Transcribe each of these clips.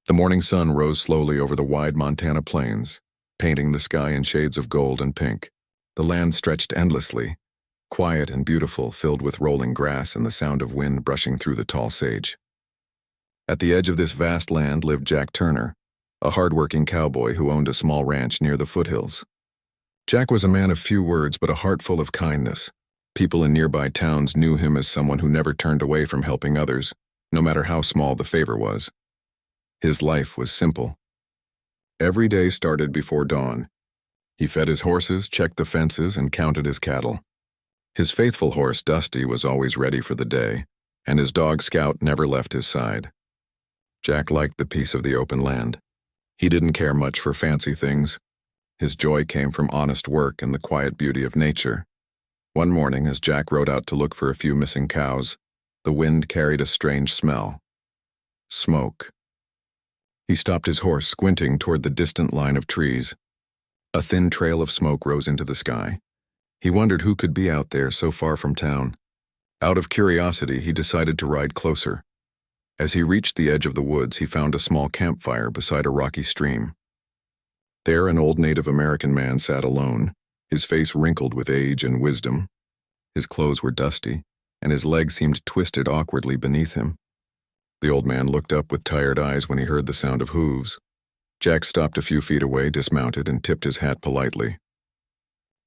The morning sun rose slowly over the wide Montana plains, painting the sky in shades of gold and pink. The land stretched endlessly, quiet and beautiful, filled with rolling grass and the sound of wind brushing through the tall sage. At the edge of this vast land lived Jack Turner, a hard-working cowboy who owned a small ranch near the foothills. Jack was a man of few words but a heart full of kindness. People in nearby towns knew him as someone who never turned away from helping others, no matter how small the favor was. His life was simple. Every day started before dawn. He fed his horses, checked the fences, and counted his cattle. His faithful horse, Dusty, was always ready for the day, and his dog, Scout, never left his side. Jack liked the peace of the open land. He didn't care much for fancy things. His joy came from honest work and the quiet beauty of nature. One morning, as Jack rode out to look for a few missing cows, the wind carried a strange smell. Smoke. He stopped his horse, squinting toward the distant line of trees. A thin trail of smoke rose into the sky. He wondered who could be out there so far from town. Out of curiosity, he decided to ride closer. As he reached the edge of the woods, he found a small campfire beside a rocky stream. There, an old Native American man sat alone, his face wrinkled with age and wisdom. His clothes were dusty, and his legs seemed twisted awkwardly beneath him. The old man looked up with tired eyes when he heard the sound of hooves. Jack stopped a few feet away, dismounted, and tipped his hat politely.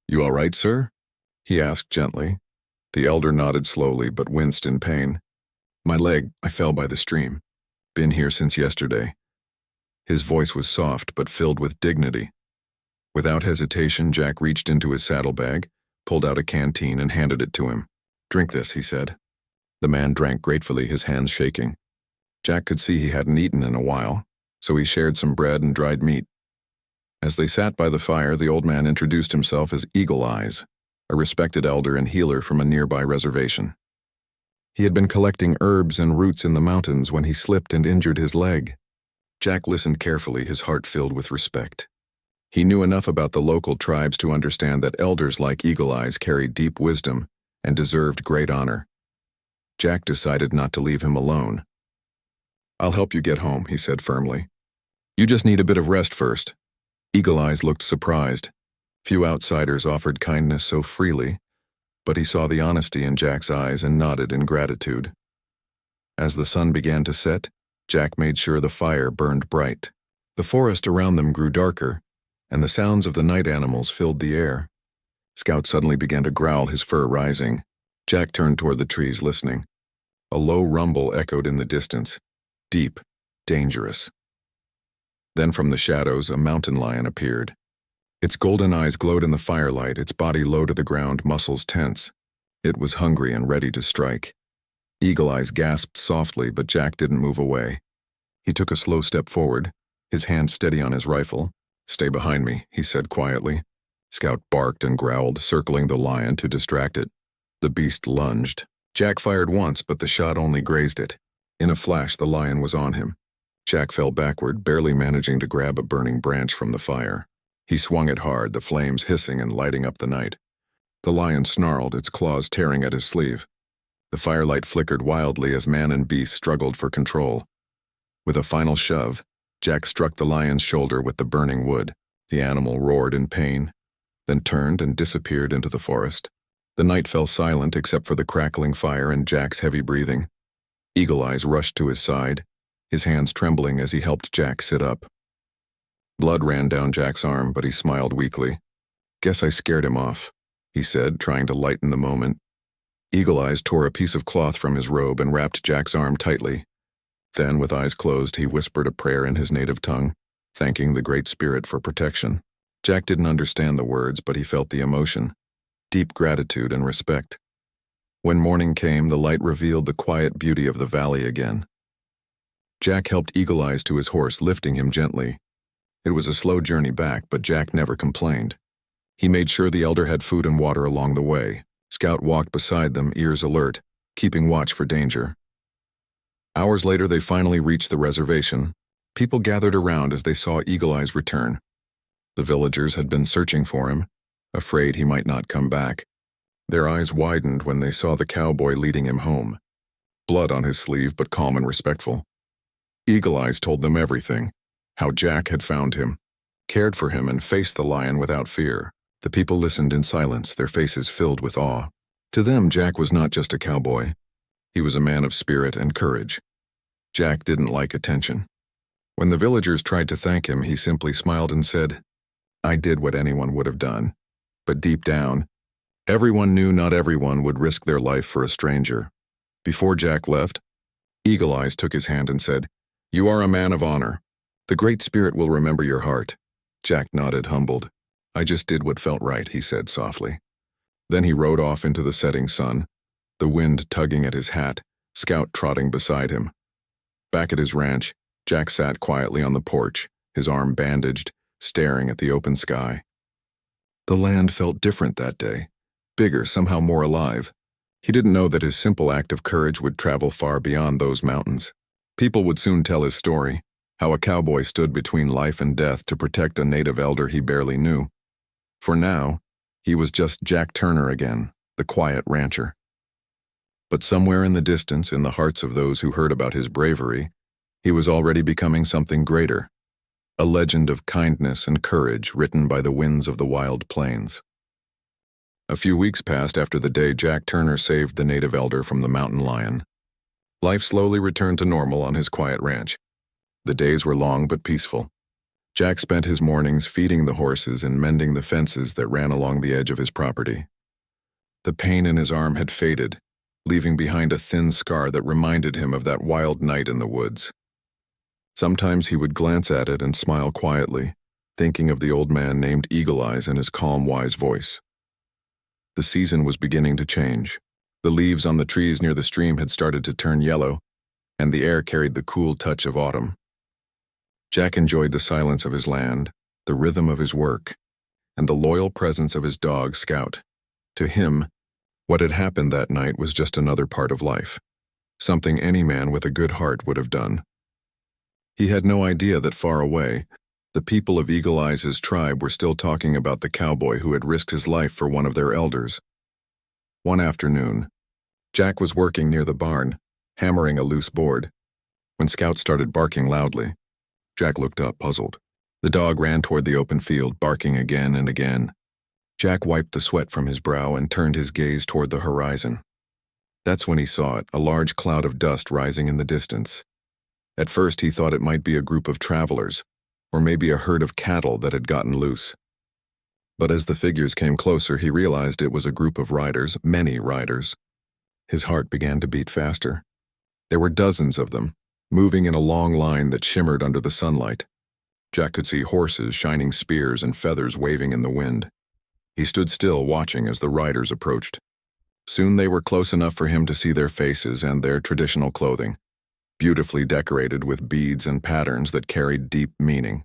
"You all right, sir?" he asked gently. The elder nodded slowly but winced in pain. "My leg, I fell by the stream. Been here since yesterday." His voice was soft but filled with dignity. Without hesitation, Jack reached into his saddlebag, pulled out a canteen, and handed it to him. "Drink this," he said. The man drank gratefully, his hands shaking. Jack could see he hadn't eaten in a while, so he shared some bread and dried meat. As they sat by the fire, the old man introduced himself as Eagle Eyes, a respected elder and healer from a nearby reservation. He had been collecting herbs and roots in the mountains when he slipped and injured his leg. Jack listened carefully, his heart filled with respect. He knew enough about the local tribes to understand that elders like Eagle Eyes carried deep wisdom and deserved great honor. Jack decided not to leave him alone. "I'll help you get home," he said firmly. "You just need a bit of rest first." Eagle Eyes looked surprised. Few outsiders offered kindness so freely, but he saw the honesty in Jack's eyes and nodded in gratitude. As the sun began to set, Jack made sure the fire burned bright. The forest around them grew darker, and the sounds of the night animals filled the air. Scout suddenly began to growl, his fur rising. Jack turned toward the trees, listening. A low rumble echoed in the distance, deep, dangerous. Then from the shadows, a mountain lion appeared. Its golden eyes glowed in the firelight, its body low to the ground, muscles tense. It was hungry and ready to strike. Eagle Eyes gasped softly, but Jack didn't move away. He took a slow step forward, his hand steady on his rifle. "Stay behind me," he said quietly. Scout barked and growled, circling the lion to distract it. The beast lunged. Jack fired once, but the shot only grazed it. In a flash, the lion was on him. Jack fell backward, barely managing to grab a burning branch from the fire. He swung it hard, the flames hissing and lighting up the night. The lion snarled, its claws tearing at his sleeve. The firelight flickered wildly as man and beast struggled for control. With a final shove, Jack struck the lion's shoulder with the burning wood. The animal roared in pain, then turned and disappeared into the forest. The night fell silent except for the crackling fire and Jack's heavy breathing. Eagle Eyes rushed to his side, his hands trembling as he helped Jack sit up. Blood ran down Jack's arm, but he smiled weakly. "Guess I scared him off," he said, trying to lighten the moment. Eagle Eyes tore a piece of cloth from his robe and wrapped Jack's arm tightly. Then, with eyes closed, he whispered a prayer in his native tongue, thanking the Great Spirit for protection. Jack didn't understand the words, but he felt the emotion, deep gratitude and respect. When morning came, the light revealed the quiet beauty of the valley again. Jack helped Eagle Eyes to his horse, lifting him gently. It was a slow journey back, but Jack never complained. He made sure the elder had food and water along the way. Scout walked beside them, ears alert, keeping watch for danger. Hours later, they finally reached the reservation. People gathered around as they saw Eagle Eyes return. The villagers had been searching for him, afraid he might not come back. Their eyes widened when they saw the cowboy leading him home, blood on his sleeve but calm and respectful. Eagle Eyes told them everything, how Jack had found him, cared for him, and faced the lion without fear. The people listened in silence, their faces filled with awe. To them, Jack was not just a cowboy. He was a man of spirit and courage. Jack didn't like attention. When the villagers tried to thank him, he simply smiled and said, "I did what anyone would have done." But deep down, everyone knew not everyone would risk their life for a stranger. Before Jack left, Eagle Eyes took his hand and said, "You are a man of honor. The Great Spirit will remember your heart." Jack nodded, humbled. "I just did what felt right," he said softly. Then he rode off into the setting sun, the wind tugging at his hat, Scout trotting beside him. Back at his ranch, Jack sat quietly on the porch, his arm bandaged, staring at the open sky. The land felt different that day, bigger, somehow more alive. He didn't know that his simple act of courage would travel far beyond those mountains. People would soon tell his story, how a cowboy stood between life and death to protect a native elder he barely knew. For now, he was just Jack Turner again, the quiet rancher. But somewhere in the distance, in the hearts of those who heard about his bravery, he was already becoming something greater, a legend of kindness and courage written by the winds of the wild plains. A few weeks passed after the day Jack Turner saved the native elder from the mountain lion. Life slowly returned to normal on his quiet ranch. The days were long but peaceful. Jack spent his mornings feeding the horses and mending the fences that ran along the edge of his property. The pain in his arm had faded, leaving behind a thin scar that reminded him of that wild night in the woods. Sometimes he would glance at it and smile quietly, thinking of the old man named Eagle Eyes and his calm, wise voice. The season was beginning to change. The leaves on the trees near the stream had started to turn yellow, and the air carried the cool touch of autumn. Jack enjoyed the silence of his land, the rhythm of his work, and the loyal presence of his dog, Scout. To him, what had happened that night was just another part of life, something any man with a good heart would have done. He had no idea that far away, the people of Eagle Eyes' tribe were still talking about the cowboy who had risked his life for one of their elders. One afternoon, Jack was working near the barn, hammering a loose board, when Scout started barking loudly. Jack looked up, puzzled. The dog ran toward the open field, barking again and again. Jack wiped the sweat from his brow and turned his gaze toward the horizon. That's when he saw it, a large cloud of dust rising in the distance. At first he thought it might be a group of travelers, or maybe a herd of cattle that had gotten loose. But as the figures came closer, he realized it was a group of riders, many riders. His heart began to beat faster. There were dozens of them, moving in a long line that shimmered under the sunlight. Jack could see horses, shining spears, and feathers waving in the wind. He stood still, watching as the riders approached. Soon they were close enough for him to see their faces and their traditional clothing, beautifully decorated with beads and patterns that carried deep meaning.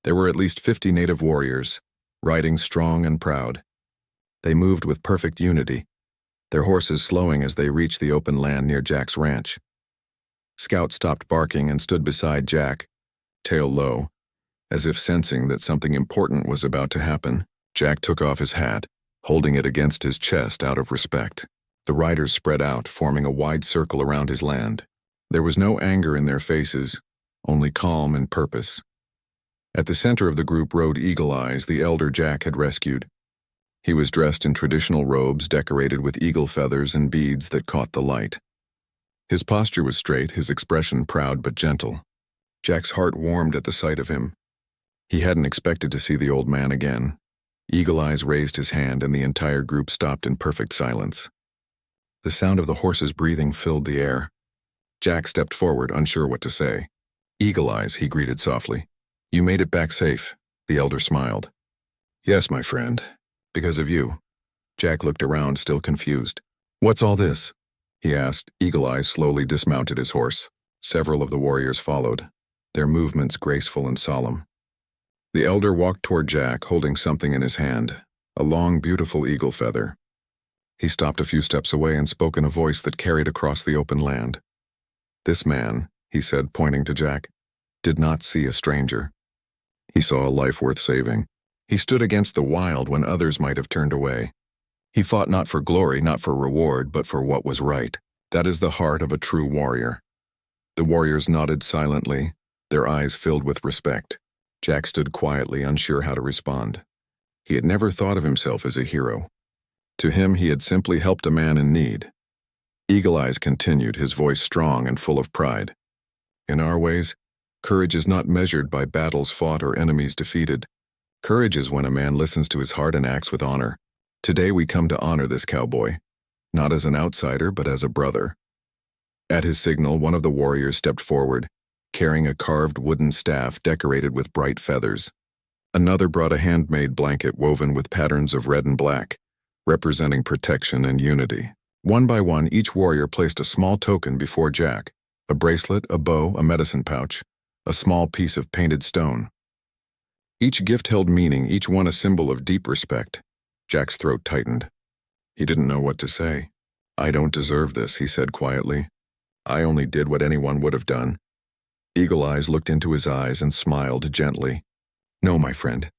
There were at least 50 native warriors, riding strong and proud. They moved with perfect unity, their horses slowing as they reached the open land near Jack's ranch. Scout stopped barking and stood beside Jack, tail low, as if sensing that something important was about to happen. Jack took off his hat, holding it against his chest out of respect. The riders spread out, forming a wide circle around his land. There was no anger in their faces, only calm and purpose. At the center of the group rode Eagle Eyes, the elder Jack had rescued. He was dressed in traditional robes decorated with eagle feathers and beads that caught the light. His posture was straight, his expression proud but gentle. Jack's heart warmed at the sight of him. He hadn't expected to see the old man again. Eagle Eyes raised his hand and the entire group stopped in perfect silence. The sound of the horses' breathing filled the air. Jack stepped forward, unsure what to say. "Eagle Eyes," he greeted softly. "You made it back safe." The elder smiled. "Yes, my friend. Because of you." Jack looked around, still confused. "What's all this?" he asked. Eagle Eyes slowly dismounted his horse. Several of the warriors followed, their movements graceful and solemn. The elder walked toward Jack, holding something in his hand, a long, beautiful eagle feather. He stopped a few steps away and spoke in a voice that carried across the open land. "This man," he said, pointing to Jack, "did not see a stranger. He saw a life worth saving. He stood against the wild when others might have turned away. He fought not for glory, not for reward, but for what was right. That is the heart of a true warrior." The warriors nodded silently, their eyes filled with respect. Jack stood quietly, unsure how to respond. He had never thought of himself as a hero. To him, he had simply helped a man in need. Eagle Eyes continued, his voice strong and full of pride. In our ways, courage is not measured by battles fought or enemies defeated. Courage is when a man listens to his heart and acts with honor. Today we come to honor this cowboy, not as an outsider, but as a brother. At his signal, one of the warriors stepped forward, carrying a carved wooden staff decorated with bright feathers. Another brought a handmade blanket woven with patterns of red and black, representing protection and unity. One by one, each warrior placed a small token before Jack: a bracelet, a bow, a medicine pouch, a small piece of painted stone. Each gift held meaning, each one a symbol of deep respect. Jack's throat tightened. He didn't know what to say. "I don't deserve this," he said quietly. "I only did what anyone would have done." Eagle Eyes looked into his eyes and smiled gently. "No, my friend.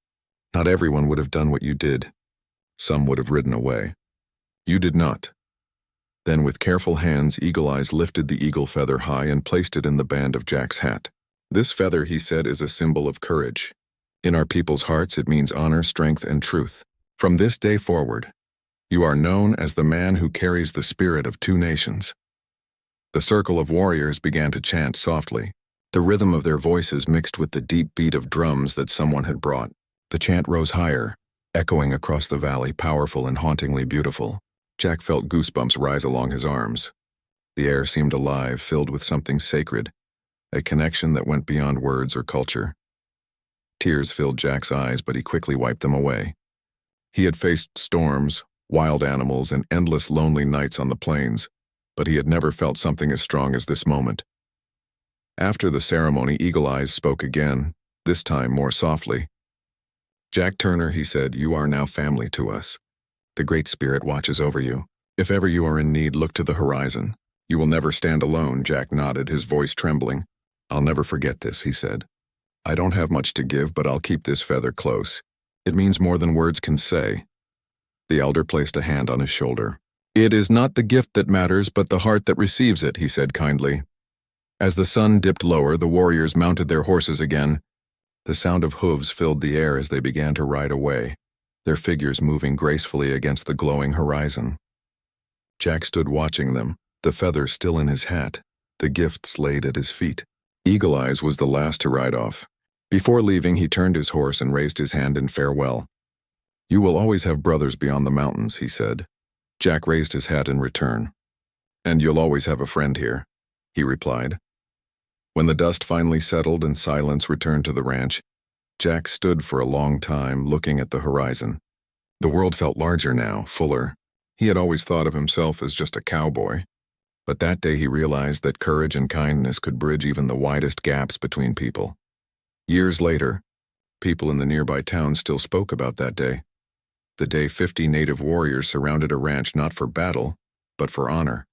Not everyone would have done what you did. Some would have ridden away. You did not." Then with careful hands, Eagle Eyes lifted the eagle feather high and placed it in the band of Jack's hat. "This feather," he said, "is a symbol of courage. In our people's hearts, it means honor, strength, and truth. From this day forward, you are known as the man who carries the spirit of two nations." The circle of warriors began to chant softly. The rhythm of their voices mixed with the deep beat of drums that someone had brought. The chant rose higher, echoing across the valley, powerful and hauntingly beautiful. Jack felt goosebumps rise along his arms. The air seemed alive, filled with something sacred, a connection that went beyond words or culture. Tears filled Jack's eyes, but he quickly wiped them away. He had faced storms, wild animals, and endless lonely nights on the plains, but he had never felt something as strong as this moment. After the ceremony, Eagle Eyes spoke again, this time more softly. "Jack Turner," he said, "you are now family to us. The Great Spirit watches over you. If ever you are in need, look to the horizon. You will never stand alone." Jack nodded, his voice trembling. "I'll never forget this," he said. "I don't have much to give, but I'll keep this feather close. It means more than words can say." The elder placed a hand on his shoulder. "It is not the gift that matters, but the heart that receives it," he said kindly. As the sun dipped lower, the warriors mounted their horses again. The sound of hooves filled the air as they began to ride away, their figures moving gracefully against the glowing horizon. Jack stood watching them, the feather still in his hat, the gifts laid at his feet. Eagle Eyes was the last to ride off. Before leaving, he turned his horse and raised his hand in farewell. "You will always have brothers beyond the mountains," he said. Jack raised his hat in return. "And you'll always have a friend here," he replied. When the dust finally settled and silence returned to the ranch, Jack stood for a long time, looking at the horizon. The world felt larger now, fuller. He had always thought of himself as just a cowboy, but that day he realized that courage and kindness could bridge even the widest gaps between people. Years later, people in the nearby town still spoke about that day. The day 50 native warriors surrounded a ranch not for battle, but for honor.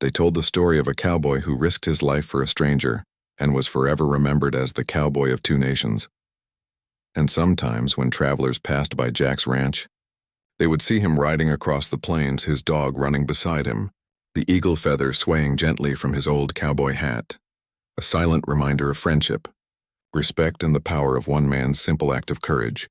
They told the story of a cowboy who risked his life for a stranger and was forever remembered as the cowboy of two nations. And sometimes, when travelers passed by Jack's ranch, they would see him riding across the plains, his dog running beside him, the eagle feather swaying gently from his old cowboy hat, a silent reminder of friendship, respect, and the power of one man's simple act of courage.